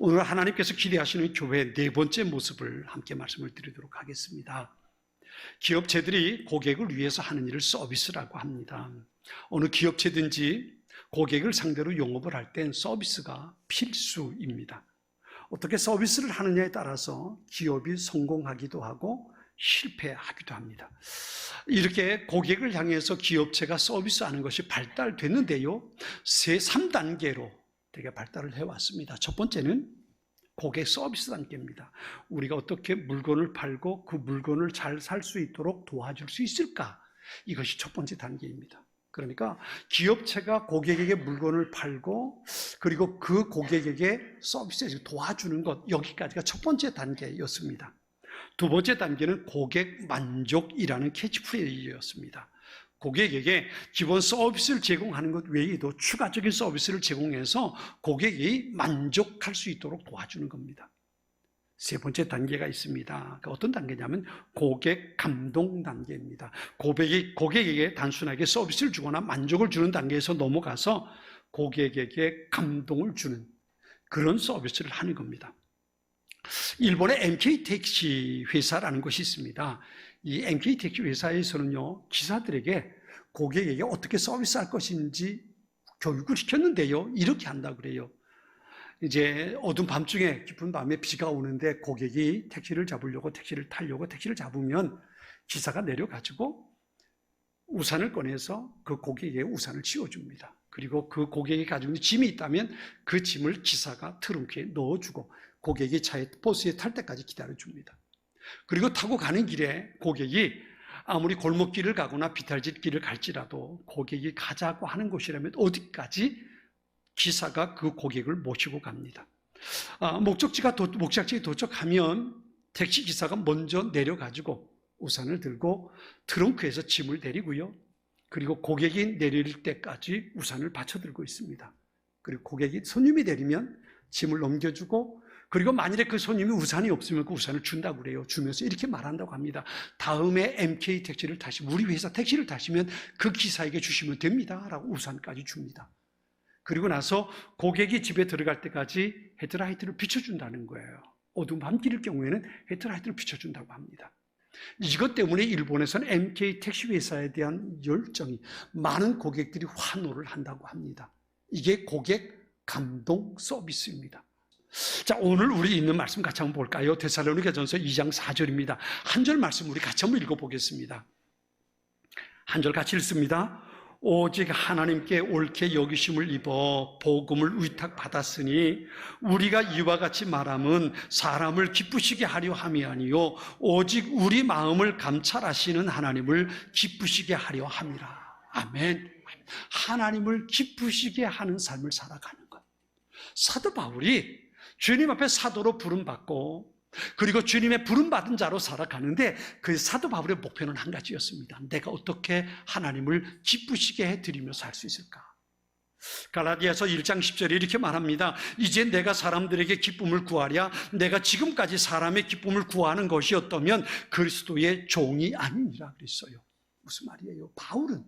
오늘 하나님께서 기대하시는 교회의 네 번째 모습을 함께 말씀을 드리도록 하겠습니다. 기업체들이 고객을 위해서 하는 일을 서비스라고 합니다. 어느 기업체든지 고객을 상대로 영업을 할 땐 서비스가 필수입니다. 어떻게 서비스를 하느냐에 따라서 기업이 성공하기도 하고 실패하기도 합니다. 이렇게 고객을 향해서 기업체가 서비스하는 것이 발달됐는데요, 3단계로 되게 발달을 해왔습니다. 첫 번째는 고객 서비스 단계입니다. 우리가 어떻게 물건을 팔고 그 물건을 잘 살 수 있도록 도와줄 수 있을까? 이것이 첫 번째 단계입니다. 그러니까 기업체가 고객에게 물건을 팔고 그리고 그 고객에게 서비스에서 도와주는 것, 여기까지가 첫 번째 단계였습니다. 두 번째 단계는 고객 만족이라는 캐치프레이즈였습니다. 고객에게 기본 서비스를 제공하는 것 외에도 추가적인 서비스를 제공해서 고객이 만족할 수 있도록 도와주는 겁니다. 세 번째 단계가 있습니다. 어떤 단계냐면 고객 감동 단계입니다. 고객에게 단순하게 서비스를 주거나 만족을 주는 단계에서 넘어가서 고객에게 감동을 주는 그런 서비스를 하는 겁니다. 일본의 MK 택시 회사라는 것이 있습니다. 이 MK 택시 회사에서는요, 기사들에게 고객에게 어떻게 서비스할 것인지 교육을 시켰는데요, 이렇게 한다고 그래요. 이제 어두운 밤중에 깊은 밤에 비가 오는데 고객이 택시를 잡으려고 택시를 타려고 택시를 잡으면 기사가 내려가지고 우산을 꺼내서 그 고객에게 우산을 씌워줍니다. 그리고 그 고객이 가지고 있는 짐이 있다면 그 짐을 기사가 트렁크에 넣어주고 고객이 버스에 탈 때까지 기다려줍니다. 그리고 타고 가는 길에 고객이 아무리 골목길을 가거나 비탈질 길을 갈지라도 고객이 가자고 하는 곳이라면 어디까지 기사가 그 고객을 모시고 갑니다. 목적지에 도착하면 택시기사가 먼저 내려가지고 우산을 들고 트렁크에서 짐을 내리고요. 그리고 고객이 내릴 때까지 우산을 받쳐 들고 있습니다. 그리고 손님이 내리면 짐을 넘겨주고, 그리고 만일에 그 손님이 우산이 없으면 그 우산을 준다고 그래요. 주면서 이렇게 말한다고 합니다. 다음에 MK 택시를 우리 회사 택시를 타시면 그 기사에게 주시면 됩니다 라고 우산까지 줍니다. 그리고 나서 고객이 집에 들어갈 때까지 헤드라이트를 비춰준다는 거예요. 어두운 밤길일 경우에는 헤드라이트를 비춰준다고 합니다. 이것 때문에 일본에서는 MK 택시 회사에 대한 열정이, 많은 고객들이 환호를 한다고 합니다. 이게 고객 감동 서비스입니다. 자, 오늘 우리 있는 말씀 같이 한번 볼까요? 데살로니가전서 2장 4절입니다. 한 절 말씀 우리 같이 한번 읽어보겠습니다. 한 절 같이 읽습니다. 오직 하나님께 옳게 여기심을 입어 복음을 위탁받았으니 우리가 이와 같이 말함은 사람을 기쁘시게 하려 함이 아니요 오직 우리 마음을 감찰하시는 하나님을 기쁘시게 하려 함이라. 아멘. 하나님을 기쁘시게 하는 삶을 살아가는 것. 사도 바울이 주님 앞에 사도로 부름받고 그리고 주님의 부름받은 자로 살아가는데 그 사도 바울의 목표는 한 가지였습니다. 내가 어떻게 하나님을 기쁘시게 해드리며 살 수 있을까? 갈라디아서 1장 10절에 이렇게 말합니다. 이제 내가 사람들에게 기쁨을 구하랴. 내가 지금까지 사람의 기쁨을 구하는 것이었다면 그리스도의 종이 아니니라 그랬어요. 무슨 말이에요? 바울은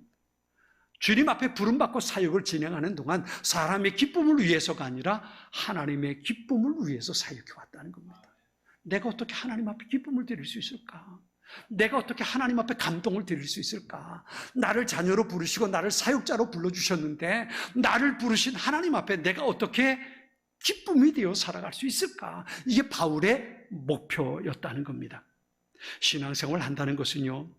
주님 앞에 부름받고 사역을 진행하는 동안 사람의 기쁨을 위해서가 아니라 하나님의 기쁨을 위해서 사역해 왔다는 겁니다. 내가 어떻게 하나님 앞에 기쁨을 드릴 수 있을까? 내가 어떻게 하나님 앞에 감동을 드릴 수 있을까? 나를 자녀로 부르시고 나를 사역자로 불러주셨는데 나를 부르신 하나님 앞에 내가 어떻게 기쁨이 되어 살아갈 수 있을까? 이게 바울의 목표였다는 겁니다. 신앙생활을 한다는 것은요,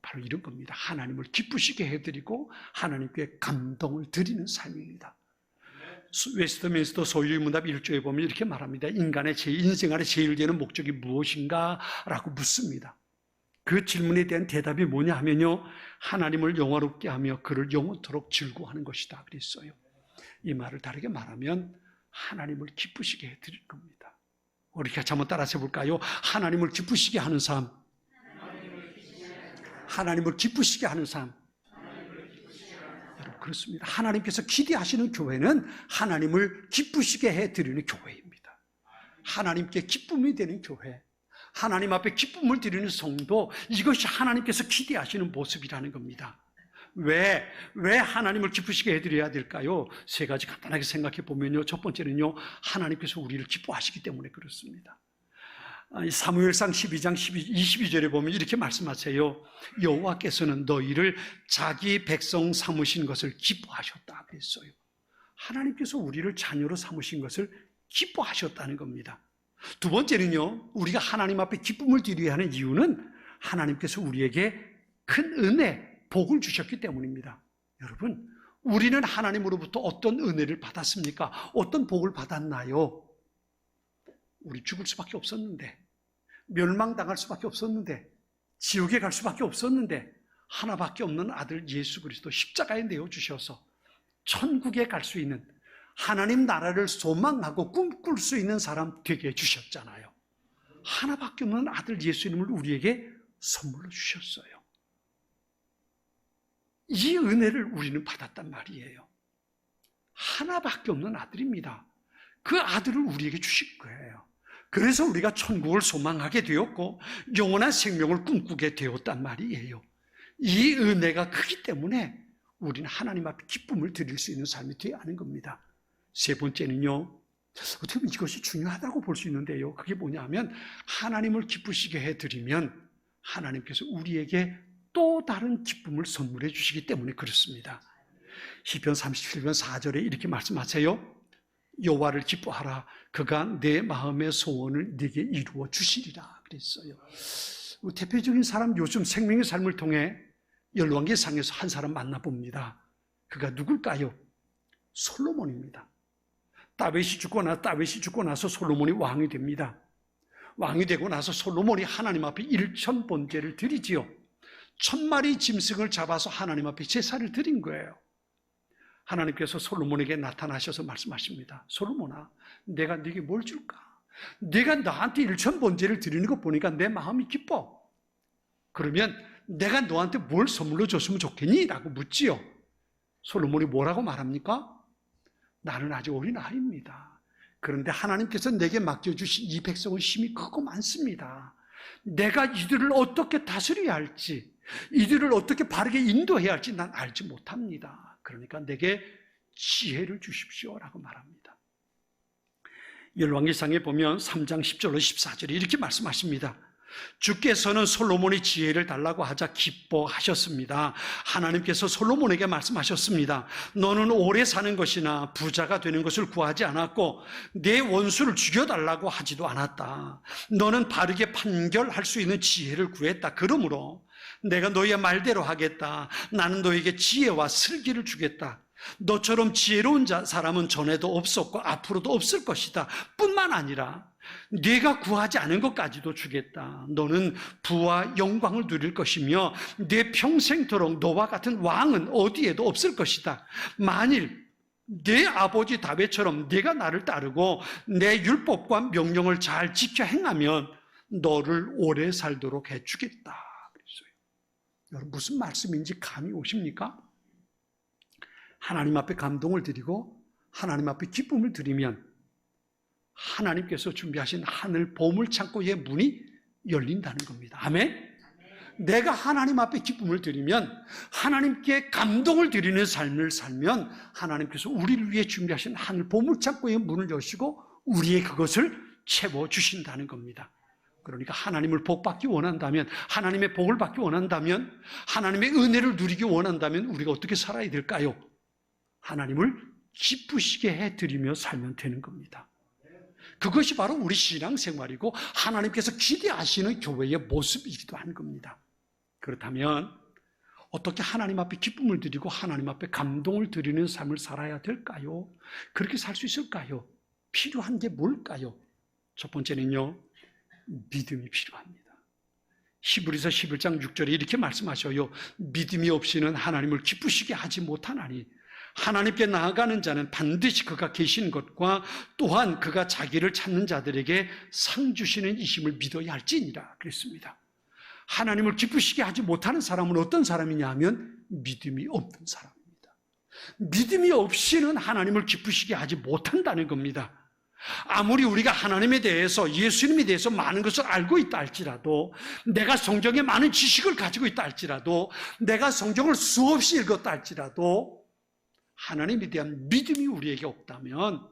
바로 이런 겁니다. 하나님을 기쁘시게 해드리고 하나님께 감동을 드리는 삶입니다. 웨스트민스터 소유의 문답 1조에 보면 이렇게 말합니다. 인간의 인생 안에 제일 되는 목적이 무엇인가? 라고 묻습니다. 그 질문에 대한 대답이 뭐냐 하면요, 하나님을 영화롭게 하며 그를 영원토록 즐거워하는 것이다 그랬어요. 이 말을 다르게 말하면 하나님을 기쁘시게 해드릴 겁니다. 우리 같이 한번 따라서 해볼까요? 하나님을 기쁘시게 하는 삶. 하나님을 기쁘시게 하는 삶. 그렇습니다. 하나님께서 기대하시는 교회는 하나님을 기쁘시게 해드리는 교회입니다. 하나님께 기쁨이 되는 교회, 하나님 앞에 기쁨을 드리는 성도, 이것이 하나님께서 기대하시는 모습이라는 겁니다. 왜 하나님을 기쁘시게 해드려야 될까요? 세 가지 간단하게 생각해 보면요. 첫 번째는요, 하나님께서 우리를 기뻐하시기 때문에 그렇습니다. 사무엘상 12장 22절에 보면 이렇게 말씀하세요. 여호와께서는 너희를 자기 백성 삼으신 것을 기뻐하셨다 그랬어요. 하나님께서 우리를 자녀로 삼으신 것을 기뻐하셨다는 겁니다. 두 번째는요, 우리가 하나님 앞에 기쁨을 드려야 하는 이유는 하나님께서 우리에게 큰 은혜, 복을 주셨기 때문입니다. 여러분, 우리는 하나님으로부터 어떤 은혜를 받았습니까? 어떤 복을 받았나요? 우리 죽을 수밖에 없었는데, 멸망당할 수밖에 없었는데, 지옥에 갈 수밖에 없었는데, 하나밖에 없는 아들 예수 그리스도 십자가에 내어주셔서 천국에 갈 수 있는, 하나님 나라를 소망하고 꿈꿀 수 있는 사람 되게 해주셨잖아요. 하나밖에 없는 아들 예수님을 우리에게 선물로 주셨어요. 이 은혜를 우리는 받았단 말이에요. 하나밖에 없는 아들입니다. 그 아들을 우리에게 주신 거예요. 그래서 우리가 천국을 소망하게 되었고 영원한 생명을 꿈꾸게 되었단 말이에요. 이 은혜가 크기 때문에 우리는 하나님 앞에 기쁨을 드릴 수 있는 삶이 되어야 하는 겁니다. 세 번째는요, 어떻게 보면 이것이 중요하다고 볼 수 있는데요, 그게 뭐냐면 하나님을 기쁘시게 해드리면 하나님께서 우리에게 또 다른 기쁨을 선물해 주시기 때문에 그렇습니다. 시편 37편 4절에 이렇게 말씀하세요. 여호와를 기뻐하라. 그가 내 마음의 소원을 네게 이루어 주시리라 그랬어요. 대표적인 사람, 요즘 생명의 삶을 통해 열왕기상에서 한 사람 만나봅니다. 그가 누굴까요? 솔로몬입니다. 다윗이 죽고 나서 솔로몬이 왕이 됩니다. 왕이 되고 나서 솔로몬이 하나님 앞에 일천번제를 드리지요. 1000마리 짐승을 잡아서 하나님 앞에 제사를 드린 거예요. 하나님께서 솔로몬에게 나타나셔서 말씀하십니다. 솔로몬아, 내가 네게 뭘 줄까? 네가 나한테 1000번제를 드리는 거 보니까 내 마음이 기뻐. 그러면 내가 너한테 뭘 선물로 줬으면 좋겠니? 라고 묻지요. 솔로몬이 뭐라고 말합니까? 나는 아직 어린아이입니다. 그런데 하나님께서 내게 맡겨주신 이 백성은 힘이 크고 많습니다. 내가 이들을 어떻게 다스려야 할지, 이들을 어떻게 바르게 인도해야 할지 난 알지 못합니다. 그러니까 내게 지혜를 주십시오라고 말합니다. 열왕기상에 보면 3장 10절로 14절에 이렇게 말씀하십니다. 주께서는 솔로몬이 지혜를 달라고 하자 기뻐하셨습니다. 하나님께서 솔로몬에게 말씀하셨습니다. 너는 오래 사는 것이나 부자가 되는 것을 구하지 않았고 내 원수를 죽여달라고 하지도 않았다. 너는 바르게 판결할 수 있는 지혜를 구했다. 그러므로 내가 너희의 말대로 하겠다. 나는 너에게 지혜와 슬기를 주겠다. 너처럼 지혜로운 사람은 전에도 없었고 앞으로도 없을 것이다. 뿐만 아니라 네가 구하지 않은 것까지도 주겠다. 너는 부와 영광을 누릴 것이며 내 평생토록 너와 같은 왕은 어디에도 없을 것이다. 만일 내 아버지 다윗처럼 네가 나를 따르고 내 율법과 명령을 잘 지켜 행하면 너를 오래 살도록 해주겠다. 그랬어요. 여러분, 무슨 말씀인지 감이 오십니까? 하나님 앞에 감동을 드리고 하나님 앞에 기쁨을 드리면 하나님께서 준비하신 하늘 보물창고의 문이 열린다는 겁니다. 아멘? 내가 하나님 앞에 기쁨을 드리면, 하나님께 감동을 드리는 삶을 살면 하나님께서 우리를 위해 준비하신 하늘 보물창고의 문을 여시고 우리의 그것을 채워주신다는 겁니다. 그러니까 하나님을 복받기 원한다면, 하나님의 복을 받기 원한다면, 하나님의 은혜를 누리기 원한다면 우리가 어떻게 살아야 될까요? 하나님을 기쁘시게 해드리며 살면 되는 겁니다. 그것이 바로 우리 신앙생활이고 하나님께서 기대하시는 교회의 모습이기도 한 겁니다. 그렇다면 어떻게 하나님 앞에 기쁨을 드리고 하나님 앞에 감동을 드리는 삶을 살아야 될까요? 그렇게 살 수 있을까요? 필요한 게 뭘까요? 첫 번째는요, 믿음이 필요합니다. 히브리서 11장 6절에 이렇게 말씀하셔요. 믿음이 없이는 하나님을 기쁘시게 하지 못하나니 하나님께 나아가는 자는 반드시 그가 계신 것과 또한 그가 자기를 찾는 자들에게 상 주시는 이심을 믿어야 할지니라 그랬습니다. 하나님을 기쁘시게 하지 못하는 사람은 어떤 사람이냐 하면 믿음이 없는 사람입니다. 믿음이 없이는 하나님을 기쁘시게 하지 못한다는 겁니다. 아무리 우리가 하나님에 대해서, 예수님에 대해서 많은 것을 알고 있다 할지라도, 내가 성경에 많은 지식을 가지고 있다 할지라도, 내가 성경을 수없이 읽었다 할지라도 하나님에 대한 믿음이 우리에게 없다면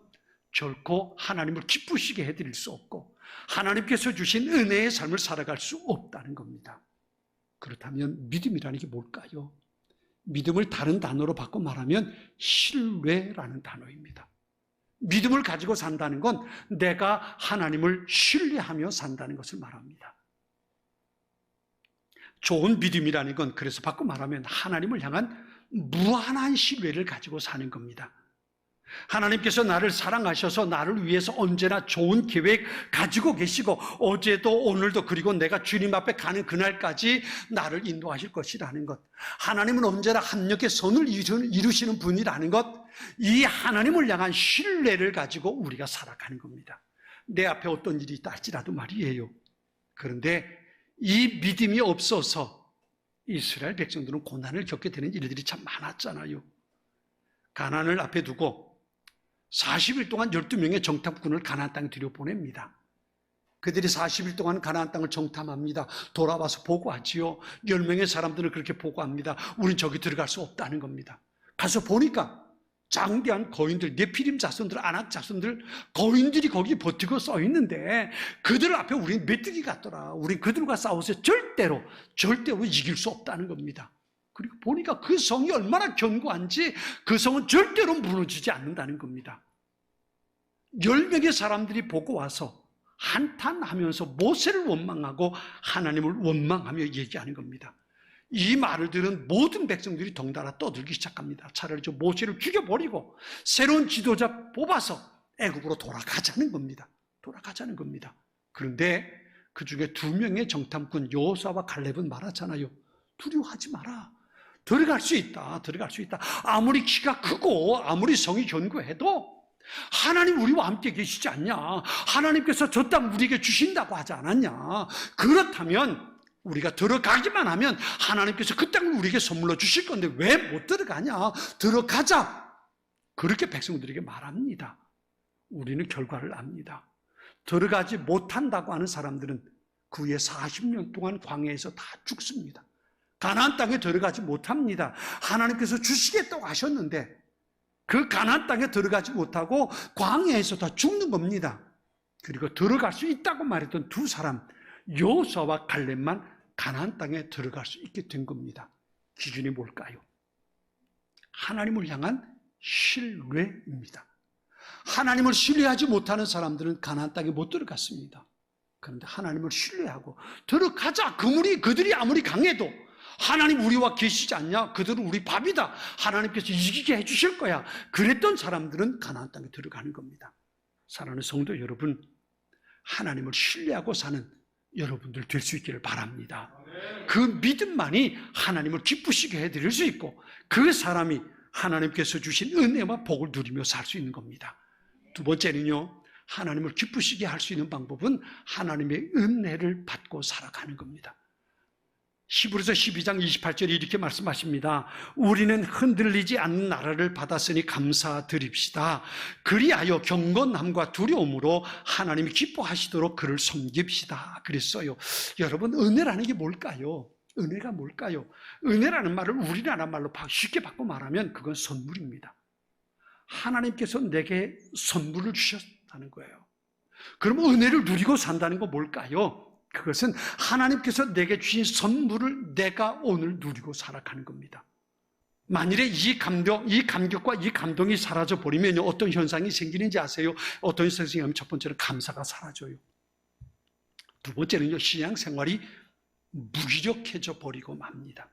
결코 하나님을 기쁘시게 해드릴 수 없고 하나님께서 주신 은혜의 삶을 살아갈 수 없다는 겁니다. 그렇다면 믿음이라는 게 뭘까요? 믿음을 다른 단어로 바꿔 말하면 신뢰라는 단어입니다. 믿음을 가지고 산다는 건 내가 하나님을 신뢰하며 산다는 것을 말합니다. 좋은 믿음이라는 건 그래서 바꿔 말하면 하나님을 향한 무한한 신뢰를 가지고 사는 겁니다. 하나님께서 나를 사랑하셔서 나를 위해서 언제나 좋은 계획 가지고 계시고 어제도 오늘도 그리고 내가 주님 앞에 가는 그날까지 나를 인도하실 것이라는 것, 하나님은 언제나 합력의 선을 이루시는 분이라는 것, 이 하나님을 향한 신뢰를 가지고 우리가 살아가는 겁니다. 내 앞에 어떤 일이 있다 할지라도 말이에요. 그런데 이 믿음이 없어서 이스라엘 백성들은 고난을 겪게 되는 일들이 참 많았잖아요. 가나안을 앞에 두고 40일 동안 12명의 정탐꾼을 가나안 땅에 들여보냅니다. 그들이 40일 동안 가나안 땅을 정탐합니다. 돌아와서 보고하지요. 10명의 사람들은 그렇게 보고합니다. 우린 저기 들어갈 수 없다는 겁니다. 가서 보니까 장대한 거인들, 네피림 자손들, 아낙 자손들, 거인들이 거기 버티고 써 있는데 그들 앞에 우린 메뚜기 같더라. 우린 그들과 싸워서 절대로 이길 수 없다는 겁니다. 그리고 보니까 그 성이 얼마나 견고한지 그 성은 절대로 무너지지 않는다는 겁니다. 10명의 사람들이 보고 와서 한탄하면서 모세를 원망하고 하나님을 원망하며 얘기하는 겁니다. 이 말을 들은 모든 백성들이 덩달아 떠들기 시작합니다. 차라리 저 모세를 죽여버리고 새로운 지도자 뽑아서 애굽으로 돌아가자는 겁니다. 돌아가자는 겁니다. 그런데 그 중에 2명의 정탐꾼 여호수아와 갈렙은 말하잖아요. 두려워하지 마라. 들어갈 수 있다. 들어갈 수 있다. 아무리 키가 크고 아무리 성이 견고해도 하나님 우리와 함께 계시지 않냐. 하나님께서 저 땅 우리에게 주신다고 하지 않았냐. 그렇다면 우리가 들어가기만 하면 하나님께서 그 땅을 우리에게 선물로 주실 건데 왜 못 들어가냐. 들어가자. 그렇게 백성들에게 말합니다. 우리는 결과를 압니다. 들어가지 못한다고 하는 사람들은 그 후에 40년 동안 광야에서 다 죽습니다. 가나안 땅에 들어가지 못합니다. 하나님께서 주시겠다고 하셨는데 그 가나안 땅에 들어가지 못하고 광야에서 다 죽는 겁니다. 그리고 들어갈 수 있다고 말했던 2 사람 여호수아와 갈렙만 가나안 땅에 들어갈 수 있게 된 겁니다. 기준이 뭘까요? 하나님을 향한 신뢰입니다. 하나님을 신뢰하지 못하는 사람들은 가나안 땅에 못 들어갔습니다. 그런데 하나님을 신뢰하고 들어가자. 그들이 아무리 강해도 하나님 우리와 계시지 않냐? 그들은 우리 밥이다. 하나님께서 이기게 해주실 거야. 그랬던 사람들은 가나안 땅에 들어가는 겁니다. 사랑하는 성도 여러분, 하나님을 신뢰하고 사는 여러분들 될 수 있기를 바랍니다. 그 믿음만이 하나님을 기쁘시게 해드릴 수 있고 그 사람이 하나님께서 주신 은혜와 복을 누리며 살 수 있는 겁니다. 2번째는요, 하나님을 기쁘시게 할 수 있는 방법은 하나님의 은혜를 받고 살아가는 겁니다. 히브리서 12장 28절에 이렇게 말씀하십니다. 우리는 흔들리지 않는 나라를 받았으니 감사드립시다. 그리하여 경건함과 두려움으로 하나님이 기뻐하시도록 그를 섬깁시다. 그랬어요. 여러분, 은혜라는 게 뭘까요? 은혜가 뭘까요? 은혜라는 말을 우리나라 말로 쉽게 바꿔 말하면 그건 선물입니다. 하나님께서 내게 선물을 주셨다는 거예요. 그럼 은혜를 누리고 산다는 건 뭘까요? 그것은 하나님께서 내게 주신 선물을 내가 오늘 누리고 살아가는 겁니다. 만일에 이 감격과 이 감동이 사라져 버리면 어떤 현상이 생기는지 아세요? 어떤 현상이 생기냐면 첫 번째는 감사가 사라져요. 2번째는요, 신앙생활이 무기력해져 버리고 맙니다.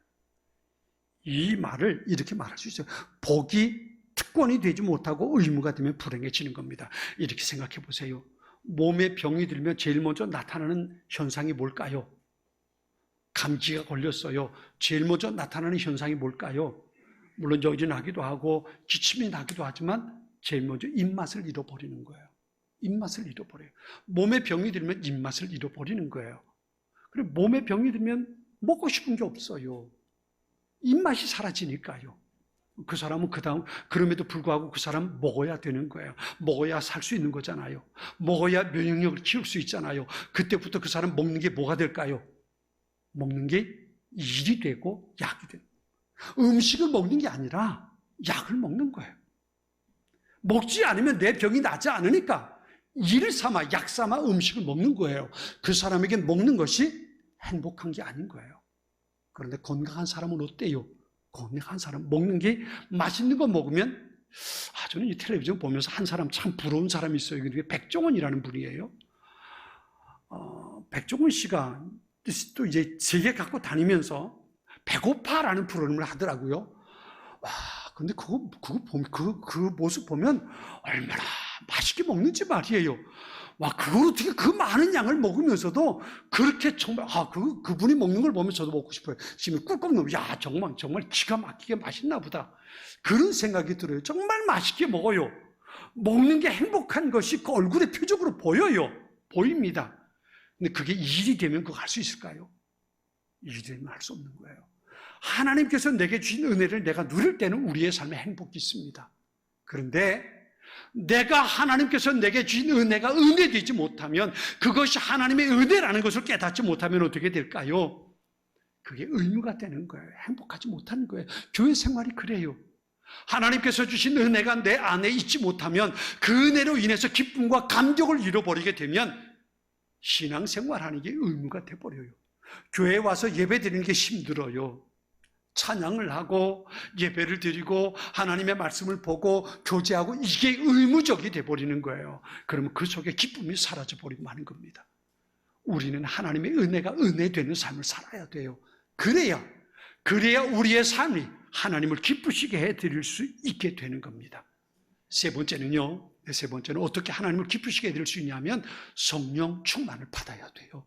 이 말을 이렇게 말할 수 있어요. 복이 특권이 되지 못하고 의무가 되면 불행해지는 겁니다. 이렇게 생각해 보세요. 몸에 병이 들면 제일 먼저 나타나는 현상이 뭘까요? 감기가 걸렸어요. 제일 먼저 나타나는 현상이 뭘까요? 물론 여진하기도 하고 기침이 나기도 하지만 제일 먼저 입맛을 잃어버리는 거예요. 입맛을 잃어버려요. 몸에 병이 들면 입맛을 잃어버리는 거예요. 그리고 몸에 병이 들면 먹고 싶은 게 없어요. 입맛이 사라지니까요. 그 사람은 그럼에도 불구하고 그 사람 먹어야 되는 거예요. 먹어야 살 수 있는 거잖아요. 먹어야 면역력을 키울 수 있잖아요. 그때부터 그 사람 먹는 게 뭐가 될까요? 먹는 게 일이 되고 약이 되고, 음식을 먹는 게 아니라 약을 먹는 거예요. 먹지 않으면 내 병이 낫지 않으니까 일 삼아 약 삼아 음식을 먹는 거예요. 그 사람에게 먹는 것이 행복한 게 아닌 거예요. 그런데 건강한 사람은 어때요? 건강한 사람 먹는 게 맛있는 거 먹으면, 저는 이 텔레비전 보면서 한 사람 참 부러운 사람이 있어요. 그게 백종원이라는 분이에요. 백종원 씨가 또 이제 세계 갖고 다니면서 배고파라는 프로그램을 하더라고요. 와, 근데 그 모습 보면 얼마나 맛있게 먹는지 말이에요. 와, 그걸 어떻게 그 많은 양을 먹으면서도 그렇게 정말, 그분이 먹는 걸 보면 저도 먹고 싶어요. 지금 꿀꺽 넘어, 야, 정말 기가 막히게 맛있나 보다. 그런 생각이 들어요. 정말 맛있게 먹어요. 먹는 게 행복한 것이 그 얼굴의 표적으로 보여요. 보입니다. 근데 그게 일이 되면 그거 할 수 있을까요? 일이 되면 할 수 없는 거예요. 하나님께서 내게 주신 은혜를 내가 누릴 때는 우리의 삶에 행복이 있습니다. 그런데 내가 하나님께서 내게 주신 은혜가 은혜되지 못하면, 그것이 하나님의 은혜라는 것을 깨닫지 못하면 어떻게 될까요? 그게 의무가 되는 거예요. 행복하지 못하는 거예요. 교회 생활이 그래요. 하나님께서 주신 은혜가 내 안에 있지 못하면, 그 은혜로 인해서 기쁨과 감격을 잃어버리게 되면 신앙생활하는 게 의무가 돼버려요. 교회에 와서 예배 드리는 게 힘들어요. 찬양을 하고 예배를 드리고 하나님의 말씀을 보고 교제하고, 이게 의무적이 돼버리는 거예요. 그러면 그 속에 기쁨이 사라져버리고 마는 겁니다. 우리는 하나님의 은혜가 은혜되는 삶을 살아야 돼요. 그래야 우리의 삶이 하나님을 기쁘시게 해드릴 수 있게 되는 겁니다. 세 번째는 어떻게 하나님을 기쁘시게 해드릴 수 있냐면 성령 충만을 받아야 돼요.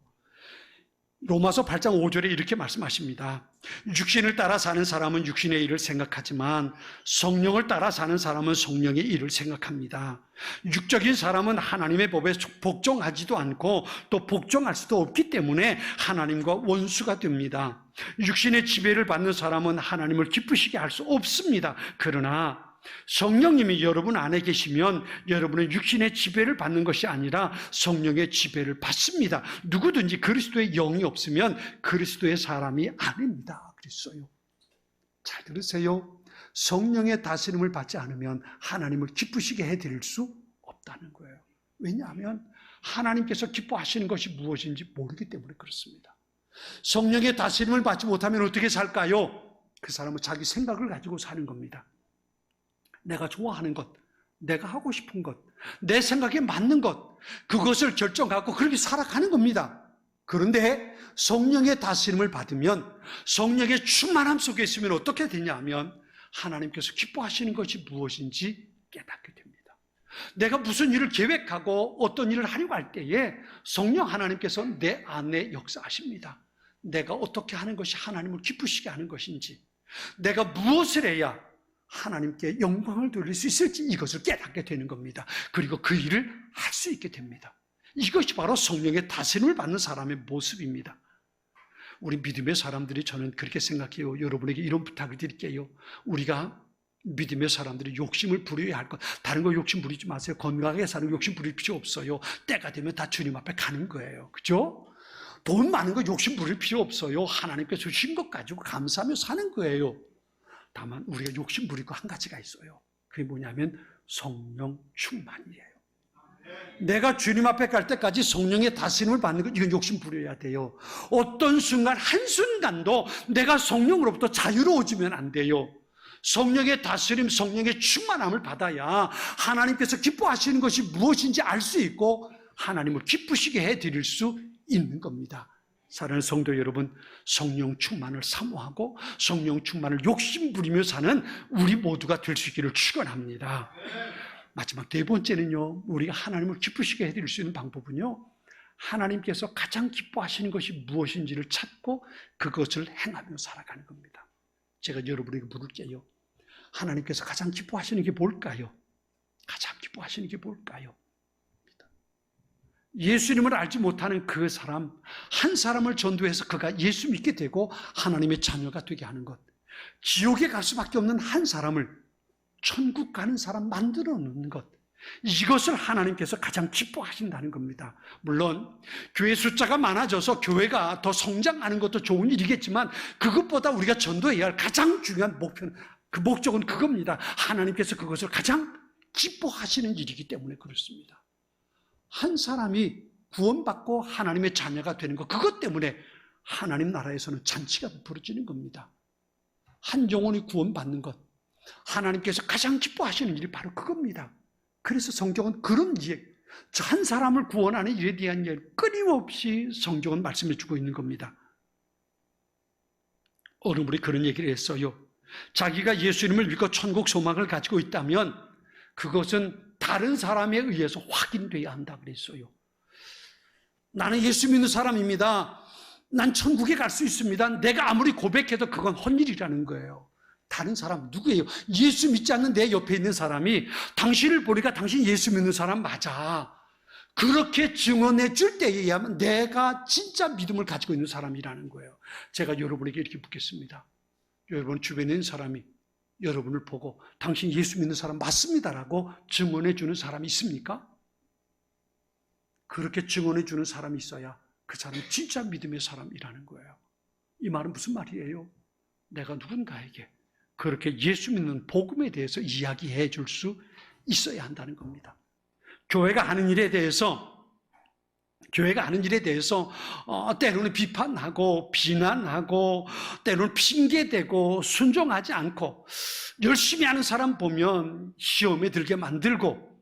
로마서 8장 5절에 이렇게 말씀하십니다. 육신을 따라 사는 사람은 육신의 일을 생각하지만 성령을 따라 사는 사람은 성령의 일을 생각합니다. 육적인 사람은 하나님의 법에 복종하지도 않고 또 복종할 수도 없기 때문에 하나님과 원수가 됩니다. 육신의 지배를 받는 사람은 하나님을 기쁘시게 할 수 없습니다. 그러나 성령님이 여러분 안에 계시면 여러분은 육신의 지배를 받는 것이 아니라 성령의 지배를 받습니다. 누구든지 그리스도의 영이 없으면 그리스도의 사람이 아닙니다. 그랬어요. 잘 들으세요. 성령의 다스림을 받지 않으면 하나님을 기쁘시게 해드릴 수 없다는 거예요. 왜냐하면 하나님께서 기뻐하시는 것이 무엇인지 모르기 때문에 그렇습니다. 성령의 다스림을 받지 못하면 어떻게 살까요? 그 사람은 자기 생각을 가지고 사는 겁니다. 내가 좋아하는 것, 내가 하고 싶은 것, 내 생각에 맞는 것, 그것을 결정하고 그렇게 살아가는 겁니다. 그런데 성령의 다스림을 받으면, 성령의 충만함 속에 있으면 어떻게 되냐면 하나님께서 기뻐하시는 것이 무엇인지 깨닫게 됩니다. 내가 무슨 일을 계획하고 어떤 일을 하려고 할 때에 성령 하나님께서 내 안에 역사하십니다. 내가 어떻게 하는 것이 하나님을 기쁘시게 하는 것인지, 내가 무엇을 해야 하나님께 영광을 돌릴 수 있을지 이것을 깨닫게 되는 겁니다. 그리고 그 일을 할 수 있게 됩니다. 이것이 바로 성령의 다스림을 받는 사람의 모습입니다. 우리 믿음의 사람들이, 저는 그렇게 생각해요. 여러분에게 이런 부탁을 드릴게요. 우리가 믿음의 사람들이 욕심을 부려야 할 것, 다른 거 욕심 부리지 마세요. 건강하게 사는 욕심 부릴 필요 없어요. 때가 되면 다 주님 앞에 가는 거예요. 그죠? 돈 많은 거 욕심 부릴 필요 없어요. 하나님께 주신 것 가지고 감사하며 사는 거예요. 다만 우리가 욕심 부릴 거 한 가지가 있어요. 그게 뭐냐면 성령 충만이에요. 내가 주님 앞에 갈 때까지 성령의 다스림을 받는 것, 이건 욕심 부려야 돼요. 어떤 순간, 한순간도 내가 성령으로부터 자유로워지면 안 돼요. 성령의 다스림, 성령의 충만함을 받아야 하나님께서 기뻐하시는 것이 무엇인지 알 수 있고 하나님을 기쁘시게 해드릴 수 있는 겁니다. 사랑하는 성도 여러분, 성령 충만을 사모하고 성령 충만을 욕심부리며 사는 우리 모두가 될 수 있기를 축원합니다. 마지막 네 번째는요, 우리가 하나님을 기쁘시게 해드릴 수 있는 방법은요, 하나님께서 가장 기뻐하시는 것이 무엇인지를 찾고 그것을 행하며 살아가는 겁니다. 제가 여러분에게 물을게요. 하나님께서 가장 기뻐하시는 게 뭘까요? 가장 기뻐하시는 게 뭘까요? 예수님을 알지 못하는 그 사람, 한 사람을 전도해서 그가 예수 믿게 되고 하나님의 자녀가 되게 하는 것. 지옥에 갈 수밖에 없는 한 사람을 천국 가는 사람 만들어 놓는 것, 이것을 하나님께서 가장 기뻐하신다는 겁니다. 물론 교회 숫자가 많아져서 교회가 더 성장하는 것도 좋은 일이겠지만 그것보다 우리가 전도해야 할 가장 중요한 목표는, 그 목적은 그겁니다. 하나님께서 그것을 가장 기뻐하시는 일이기 때문에 그렇습니다. 한 사람이 구원받고 하나님의 자녀가 되는 것, 그것 때문에 하나님 나라에서는 잔치가 벌어지는 겁니다. 한 영혼이 구원받는 것, 하나님께서 가장 기뻐하시는 일이 바로 그겁니다. 그래서 성경은 그런 일, 한 사람을 구원하는 일에 대한 일, 끊임없이 성경은 말씀해 주고 있는 겁니다. 어느 분이 그런 얘기를 했어요. 자기가 예수 이름을 믿고 천국 소망을 가지고 있다면 그것은 다른 사람에 의해서 확인돼야 한다 그랬어요. 나는 예수 믿는 사람입니다. 난 천국에 갈 수 있습니다. 내가 아무리 고백해도 그건 헛일이라는 거예요. 다른 사람 누구예요? 예수 믿지 않는 내 옆에 있는 사람이 당신을 보니까 당신 예수 믿는 사람 맞아, 그렇게 증언해 줄 때에 의하면 내가 진짜 믿음을 가지고 있는 사람이라는 거예요. 제가 여러분에게 이렇게 묻겠습니다. 여러분 주변에 있는 사람이 여러분을 보고 당신 예수 믿는 사람 맞습니다라고 증언해 주는 사람이 있습니까? 그렇게 증언해 주는 사람이 있어야 그 사람이 진짜 믿음의 사람이라는 거예요. 이 말은 무슨 말이에요? 내가 누군가에게 그렇게 예수 믿는 복음에 대해서 이야기해 줄 수 있어야 한다는 겁니다. 교회가 하는 일에 대해서 때로는 비판하고 비난하고 때로는 핑계대고 순종하지 않고 열심히 하는 사람 보면 시험에 들게 만들고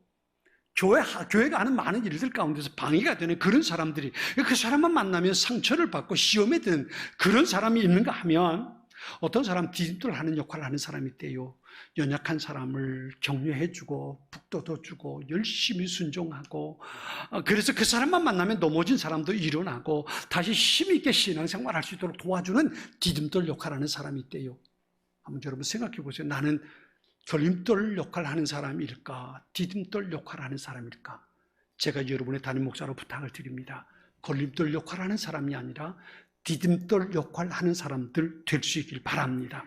교회가 하는 많은 일들 가운데서 방해가 되는 그런 사람들이, 그 사람만 만나면 상처를 받고 시험에 드는 그런 사람이 있는가 하면 어떤 사람 디딤돌 하는 역할을 하는 사람이 있대요. 연약한 사람을 격려해주고 북돋워주고 열심히 순종하고, 그래서 그 사람만 만나면 넘어진 사람도 일어나고 다시 힘있게 신앙생활할 수 있도록 도와주는 디딤돌 역할을 하는 사람이 있대요. 한번 여러분 생각해 보세요. 나는 걸림돌 역할을 하는 사람일까, 디딤돌 역할을 하는 사람일까? 제가 여러분의 담임 목사로 부탁을 드립니다. 걸림돌 역할을 하는 사람이 아니라 디딤돌 역할을 하는 사람들 될 수 있길 바랍니다.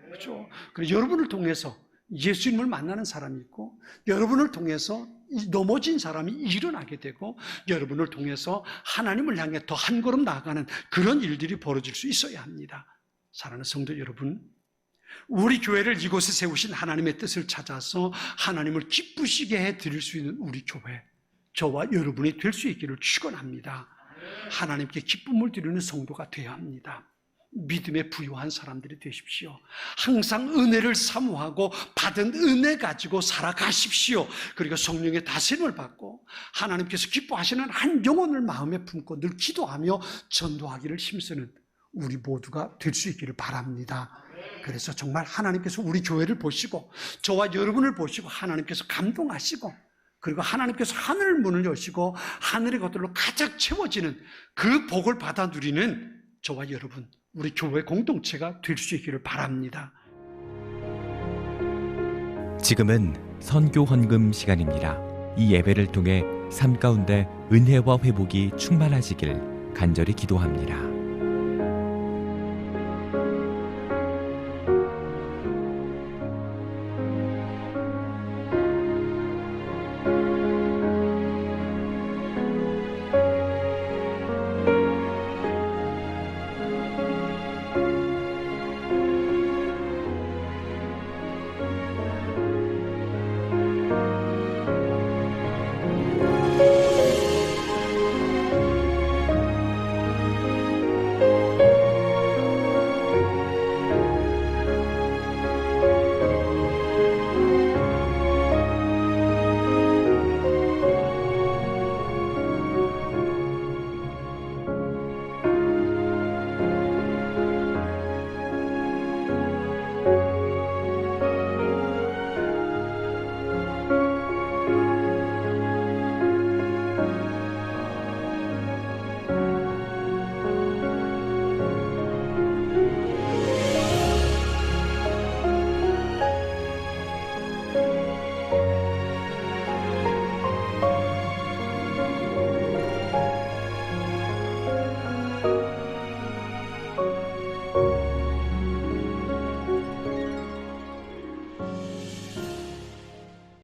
그렇죠? 그래서 여러분을 통해서 예수님을 만나는 사람이 있고, 여러분을 통해서 넘어진 사람이 일어나게 되고, 여러분을 통해서 하나님을 향해 더 한 걸음 나아가는 그런 일들이 벌어질 수 있어야 합니다. 사랑하는 성도 여러분, 우리 교회를 이곳에 세우신 하나님의 뜻을 찾아서 하나님을 기쁘시게 해드릴 수 있는 우리 교회, 저와 여러분이 될 수 있기를 축원합니다. 하나님께 기쁨을 드리는 성도가 되어야 합니다. 믿음에 부유한 사람들이 되십시오. 항상 은혜를 사모하고 받은 은혜 가지고 살아가십시오. 그리고 성령의 다스림을 받고 하나님께서 기뻐하시는 한 영혼을 마음에 품고 늘 기도하며 전도하기를 힘쓰는 우리 모두가 될 수 있기를 바랍니다. 그래서 정말 하나님께서 우리 교회를 보시고 저와 여러분을 보시고 하나님께서 감동하시고, 그리고 하나님께서 하늘 문을 여시고 하늘의 것들로 가득 채워지는 그 복을 받아 누리는 저와 여러분, 우리 교회 공동체가 될 수 있기를 바랍니다. 지금은 선교 헌금 시간입니다. 이 예배를 통해 삶 가운데 은혜와 회복이 충만하시길 간절히 기도합니다.